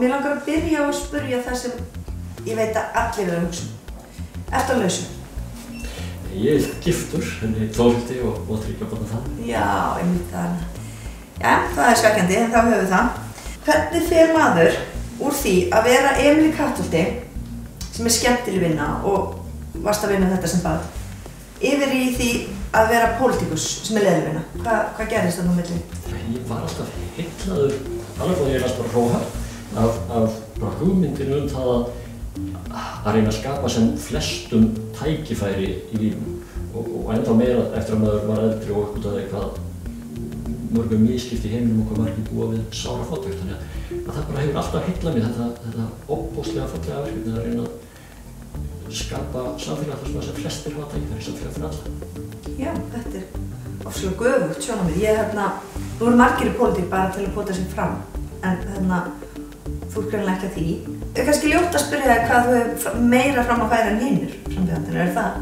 Mér langar að byrja á að spyrja það sem ég veit að allir eru að hugsa. Ertu á lausu? Ég er giftur, henni Þórhildi og 3 barna það. Já, einmitt það. Já, það er svekkjandi, en þá höfum við það. Hvernig fer maður úr því að vera Emil í Kattholti, sem er skemmtileg vinna og varst að vinna þetta sem barn, yfir í því að vera pólitíkus sem er leiðileg vinna? Hvað gerðist þarna á milli? Ég var alltaf heillaður, alveg frá því ég las bara Hróhart, af hugmyndinu það að reyna að skapa sem flestum tækifæri í lífinu og ennþá meira eftir að maður var eldri og uppgötvaði hvað mörgum misskipt í heiminum og hvað margir búa við sára fátækt. Þannig að það bara hefur alltaf heillað mig þetta óbóðslega fallega verkefni að reyna að skapa samfélag þar sem flestir hafa tækifæri, samfélag fyrir alla. Já, þetta er ofsalega göfugt sjónarmið. Nú eru margir í pólitík bara til að pota sig fram, en þú ert greinilega ekki að því. Það er kannski ljótt að spyrja þig hvað þú hefur meira fram að færa en hinnir frambjóðendur, það?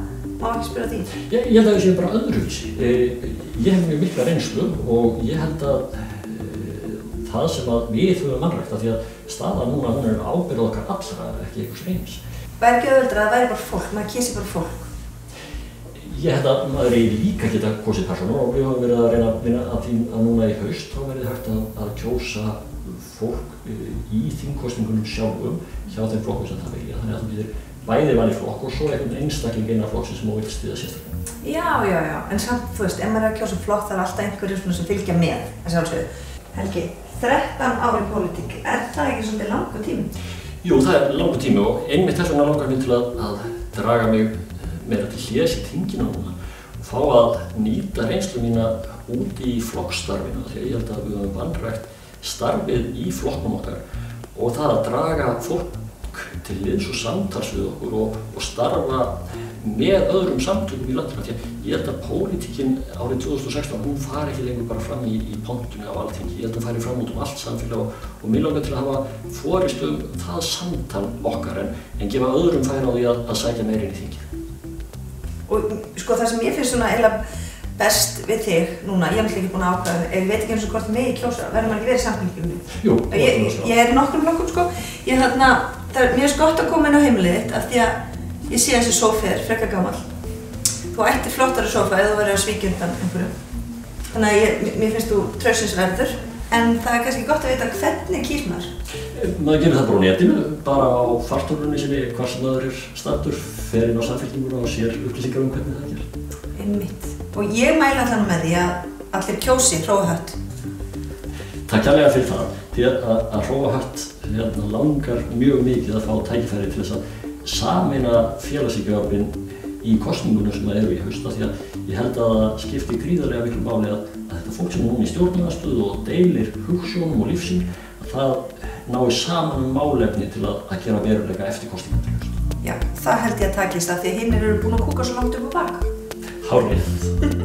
Má ekki spyrja því? Ég held að það sé bara öðruvísi. Ég hef mjög mikla reynslu og ég held að það sem við höfum mannrækt, af því að staðan núna hún er ábyrgð okkar allra, ekki einhvers eins. Væri ekki auðveldara að það væri bara fólk, maður kysi bara fólk? Ég held að maður líka geta kosið persónur og við höfum verið að reyna að vinna að því að núna í haust þá verið hægt að kjósa fólk í þingkosningunum sjálfum hjá þeim flokkum sem það vilja. Þannig að þú getur bæði valið flokk og svo einhvern einstakling innan flokksins sem þú vilt styðja sérstaklega. Já, en samt, þú veist, ef maður er að kjósa flokk það er alltaf einhverjir sem fylgja með, að sjálfsögðu. Helgi, 13 ár í pólitík, er það ekki svolítið langur tími? Jú, það er langur tími og einmitt þess vegna langar mig til að draga mig meira til hléðs í þinginu núna og fá að nýta reynslu mína út í flokksstarfinu því að ég held að við höfum vanrækt starfið í flokknum okkar og það að draga fólk til liðs og samtals við okkur og starfa með öðrum samtökum í landinu því að ég held að pólitíkin árið 2016 hún fari ekki lengur bara fram í pontunni á Alþingi, ég held að fari fram út allt samfélag og mér langar til að hafa forystu það samtal okkar en gefa öðrum færi á því að sækja meira inn í þingið. Og sko það sem ég finnst svona eiginlega best við þig núna, ég er náttúrulega ekki búin að ákvæða, ég veit ekki eins og hvort megi kjósa, verður maður ekki verið í samfélginu? Jú, ég er í nokkrum flokkum sko, mér finnst gott að koma inn á heimilið þitt af því að ég sé þessi sófi er frekar gamall. Þú ættir flottari sófa ef þú verður að svíkja undan einhverju. Þannig að mér finnst þú traustsins verður, en það er kannski gott að vita hvernig kýs maður. Maður gerir það bara á netinu, bara á fartölvunni sinni, hvar sem maður er staddur, fer inn á samfélginguna og sér upplýsingar hvernig það gerir. Einmitt. Og ég mæla þannig með því að allir kjósi Hróahart. Takk kærlega fyrir það, því að Hróahart langar mjög mikið að fá tækifæri til þess að sameina félagshyggjuöflin í kosningunum sem eru í haust því að ég held að það skipti gríðarlega miklu máli að þetta fólk sem er núna í stjórnunarstöðu og deilir hugsjónum og lífsýn að það nái saman málefni til að gera veruleika eftir kosningunum í haust. Já, það held ég að takist af því að hinnir eru búin að kúka svo langt upp á bak. Hárrétt.